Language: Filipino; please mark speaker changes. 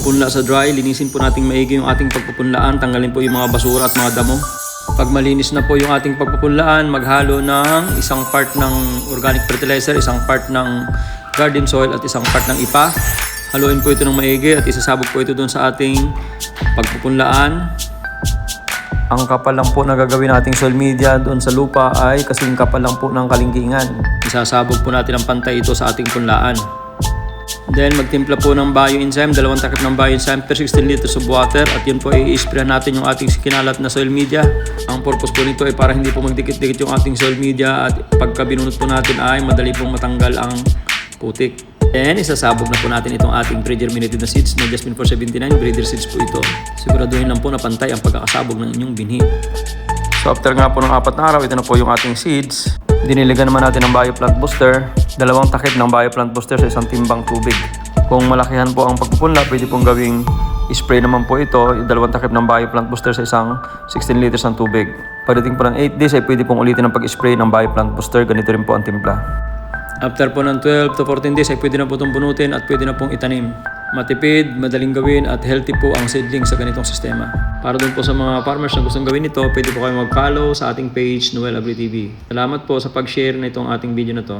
Speaker 1: pagpupunla sa dry, linisin po nating maigi yung ating pagpupunlaan, tanggalin po yung mga basura at mga damo. Pag malinis na po yung ating pagpupunlaan, maghalo ng isang part ng organic fertilizer, isang part ng garden soil at isang part ng ipa. Haluin po ito ng maigi at isasabog po ito doon sa ating pagpupunlaan. Ang kapal lang po na gagawin nating soil media doon sa lupa ay kasing kapal lang po ng kalingkingan. Isasabog po natin ang pantay ito sa ating punlaan. Then magtimpla po ng bioenzyme, 2 takip ng bioenzyme per 16 liters of water at yun po i-spray natin yung ating kinalat na soil media. Ang purpose po nito ay para hindi po magdikit-dikit yung ating soil media at pagka binunot po natin ay madali pong matanggal ang putik. Then isasabog na po natin itong ating pre-germinated na seeds na Jasmine 479 breeder seeds po ito. Siguraduhin lang po na pantay ang pagkakasabog ng inyong binhi. So after nga po ng 4 na araw, ito na po yung ating seeds. Diniligan naman natin ng bioplant booster, 2 takip ng bioplant booster sa isang timbang tubig. Kung malakihan po ang pagpupunla, pwede pong gawing spray naman po ito, 2 takip ng bioplant booster sa isang 16 liters ng tubig. Pagdating po ng 8 days ay pwede pong ulitin ang pag-spray ng bioplant booster, ganito rin po ang timpla. After po ng 12 to 14 days ay pwede na po itong bunutin at pwede na pong itanim. Matipid, madaling gawin at healthy po ang seedling sa ganitong sistema. Para dun po sa mga farmers na gustong gawin ito, pwede po kayo mag-follow sa ating page Noel Agri TV. Salamat po sa pag-share na itong ating video na to.